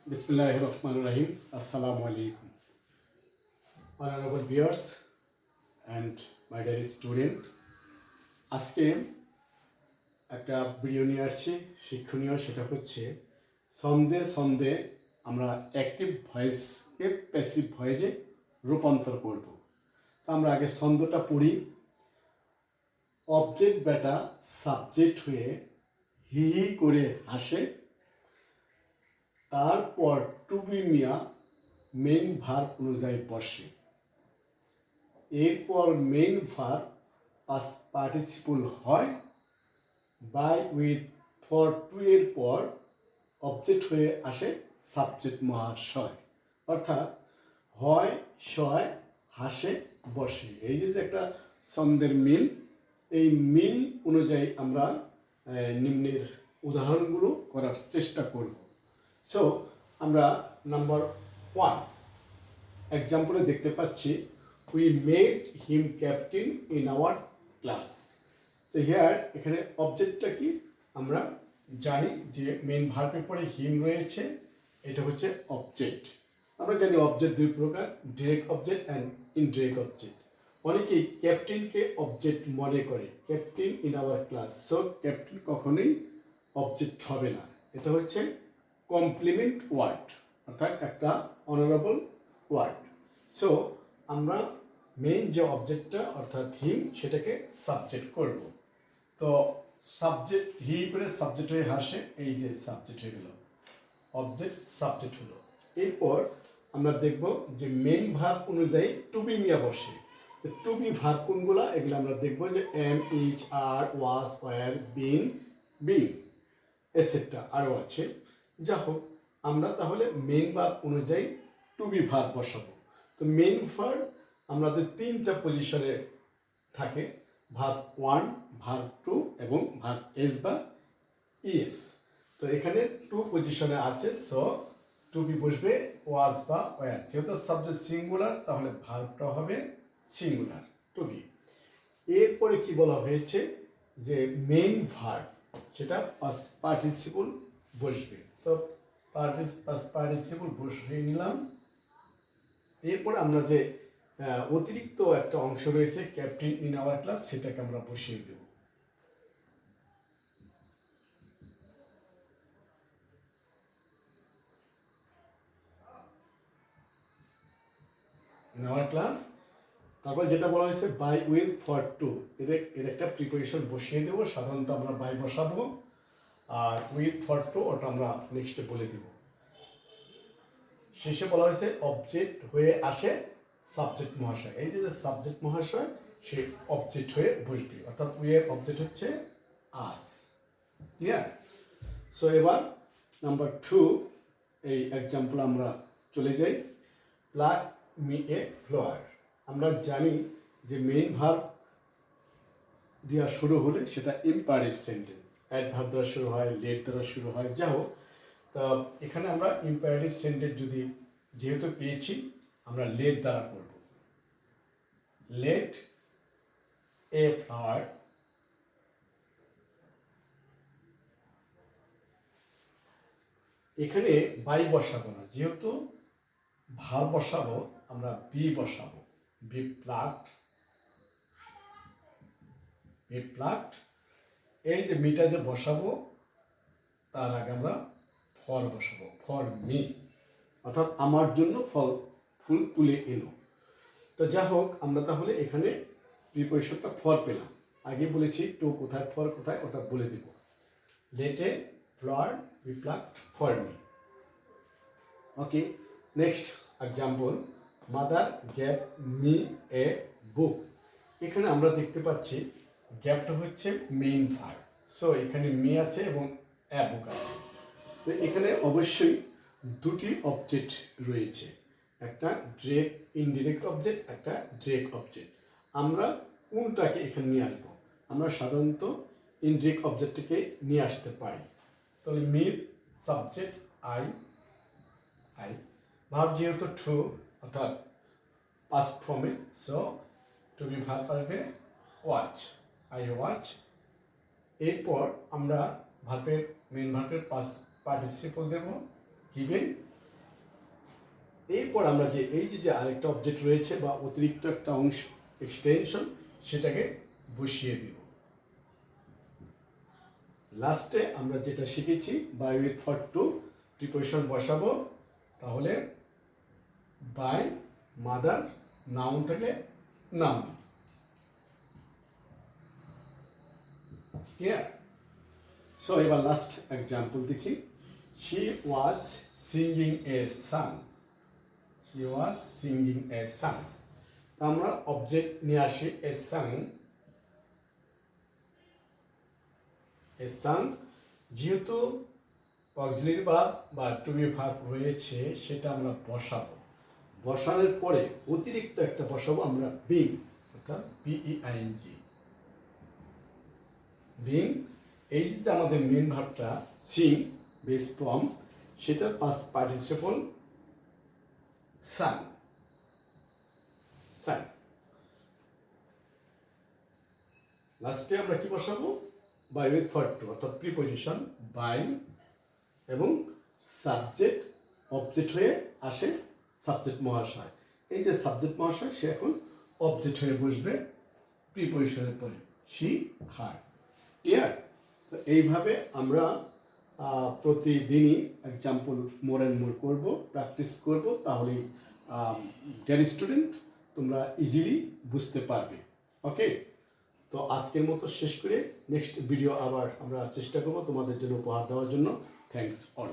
Bismillahirrahmanirrahim. Assalamu alaikum. Honorable viewers and my dear student, আজকে একটা video নিয়ে আসছি শিক্ষণীয়। সেটা হচ্ছে ছন্দে ছন্দে আমরা অ্যাক্টিভ ভয়েসকে প্যাসিভ ভয়েসে রূপান্তর করব। তো আমরা আগে ছন্দটা পড়ি। অবজেক্ট বেটা সাবজেক্ট হয়ে হি হি করে হাসে, তারপর টু বি মিয়া মেইন ভার্ব অনুযায়ী বসে, এরপর মেইন ভার্ব পাস্ট পার্টিসিপল হয়, বাই উইথ ফর টু এর পর অবজেক্ট হয়ে আসে সাবজেক্ট মহাশয়, অর্থাৎ হয় শয় হাসে বসে। এই যে একটা ছন্দের মিল, এই মিল অনুযায়ী আমরা নিম্নের উদাহরণগুলো করার চেষ্টা করব। সো আমরা নাম্বার 1 এক্সাম্পলে দেখতে পাচ্ছি, we made him captain in our class. তো এখানে অবজেক্টটা কি আমরা জানি যে মেন ভার্বের পরে হিম রয়েছে, এটা হচ্ছে অবজেক্ট। আমরা জানি অবজেক্ট দুই প্রকার, direct object and indirect object. অনেকেই ক্যাপ্টেনকে অবজেক্ট মনে করে, captain in our class. So captain কখনোই অবজেক্ট হবে না, এটা হচ্ছে কমপ্লিমেন্ট ওয়ার্ড, অর্থাৎ একটা অনারেবল ওয়ার্ড। সো আমরা মেইন যে অবজেক্টটা অর্থাৎ হিম সেটাকে সাবজেক্ট করব। তো সাবজেক্ট হি করে সাবজেক্ট হয়ে হাসে, এই যে সাবজেক্ট হয়ে গেল, অবজেক্ট সাবজেক্ট হলো। এরপর আমরা দেখব যে মেইন ভার্ব অনুযায়ী টু বি মিয়া বসে। তো টু বি ভার্ব কোনগুলো, এগুলো আমরা দেখব যে am, is, are, was, were, been, being, et cetera আরও আছে। যা হোক, আমরা তাহলে মেইন ভার্ব অনুযায়ী টু বি ভার্ব বসাবো। তো মেইন ভার্ব আমাদের তিনটা পজিশনে থাকে, ভার্ব 1, ভার্ব 2 এবং ভার্ব এস বা ইএস। তো এখানে 2 পজিশনে আছে, সো টু বি বসবে ওয়াজ বা ওয়ার। যেহেতু সাবজেক্ট সিঙ্গুলার তাহলে ভার্বটা হবে সিঙ্গুলার, টু বি। এরপরে কি বলা হয়েছে যে মেইন ভার্ব সেটা পাস্ট পার্টিসিপল বসবে। তো পাস্ট পার্টিসিপল বসিয়ে নিলাম। এরপর আমরা যে অতিরিক্ত একটা অংশ রয়েছে ক্যাপ্টেন ইন আওয়ার ক্লাস, সেটাকে আমরা বসিয়ে দেব। In our class. তারপর যেটা বলা হয়েছে বাই উইথ ফর টু, এর একটা প্রিপোজিশন বসিয়ে দেবো। সাধারণত আমরা বাই বসাবো, আর উইথ ফর টু ওটা আমরা নেক্সটে বলে দেব। শেষে বলা হয়েছে অবজেক্ট হয়ে আসে সাবজেক্ট মহাশয়। এই যে সাবজেক্ট মহাশয় সে অবজেক্ট হয়ে বসবে, অর্থাৎ উই এর অবজেক্ট হচ্ছে আস। ক্লিয়ার? সো এবার নাম্বার 2 এই এক্সাম্পল আমরা চলে যাই। Plug me a flower. আমরা জানি যে মেইন ভার্ব দেওয়া শুরু হলে সেটা ইম্পারেটিভ সেন্টেন্স, অ্যাডভার্ব দ্বারা শুরু হয়, লেট দ্বারা শুরু হয়। যা হোক, তা এখানে আমরা ইম্পারেটিভ সেন্টেন্স যদি যেহেতু পেয়েছি, আমরা লেট দ্বারা করব। লেট এ ফ্লাওয়ার এখানে বাই বসাবো না, যেহেতু ভার্ব বসাবো আমরা বি বসাবো। Be plugged, be plugged. এই যে মিটা যে বসাবো তার আগে আমরা ফর বসাবো, ফর মি, অর্থাৎ আমার জন্য ফুল তুলে এলো। তো যা হোক, আমরা তাহলে এখানে প্রিপোজিশনটা ফর পেলাম। আগে বলেছি টু কোথায়, ফর কোথায়, ওটা বলে দেব। Let a flower be plucked for me. Okay, next example, mother gave me a book. এখানে আমরা দেখতে পাচ্ছি গ্যাপটা হচ্ছে মেইন ভার্ব। সো এখানে মি আছে এবং এ বুক আছে। তো এখানে অবশ্যই দুটি অবজেক্ট রয়েছে, একটা ডিরেক্ট ইনডিরেক্ট অবজেক্ট, একটা ডিরেক্ট অবজেক্ট। আমরা কোনটাকে এখানে নিয়ে আসবো? আমরা সাধারণত ইনডিরেক্ট অবজেক্টটিকে নিয়ে আসতে পারি। তাহলে মির সাবজেক্ট আই, ভার্ব যেহেতু টু অর্থাৎ পাস্ট ফর্মে, সো টু বি ভার্ব আসবে ওয়াচ, আই ওয়াচ। এরপর আমরা ভার্বের মেইন ভার্বের পাস্ট পার্টিসিপল দেব, গিভেন এরপর আমরা যে এই যে আরেকটা অবজেক্ট রয়েছে বা অতিরিক্ত একটা অংশ এক্সটেনশন সেটাকে বসিয়ে দিব। লাস্টে আমরা যেটা শিখেছি by with for to preposition বসাবো, তাহলে বাই মাদার নাউন থাকলে নাউন। ক্লিয়ার? সো এবার লাস্ট এক্সাম্পল দেখি। She was singing a song. She was singing a song. আমরা অবজেক্ট নিয়ে আসি এ সং। এ সং যেহেতু অক্সিলারি ভার্ব বা টু বি ভার্ব রয়েছে সেটা আমরা বসাবো। বসানোর পরে অতিরিক্ত একটা বসাবো আমরা বিং, অর্থাৎ বিইআইএনজি। বিং, এই যে আমাদের মেন ভার্বটা সিং বেস ফ্রম, সেটার পাস্ট পার্টিসিপল সাং। সাং। লাস্টে আমরা কি বসাবো? বাই উইথ ফর টু, অর্থাৎ প্রিপোজিশন বাই এবং সাবজেক্ট অবজেক্ট হয়ে আসে সাবজেক্ট মহাশয়। এই যে সাবজেক্ট মহাশয় সে এখন অবজেক্ট হয়ে বসবে প্রিপোজিশনের পরে, শি হার। ক্লিয়ার? তো এইভাবে আমরা প্রতিদিনই এক্সাম্পল মোর অ্যান্ড মোর করবো, প্র্যাকটিস করবো, তাহলেই ডিয়ার স্টুডেন্ট তোমরা ইজিলি বুঝতে পারবে। ওকে, তো আজকের মতো শেষ করে নেক্সট ভিডিও আবার আমরা চেষ্টা করবো তোমাদের জন্য উপহার দেওয়ার জন্য। Thanks all.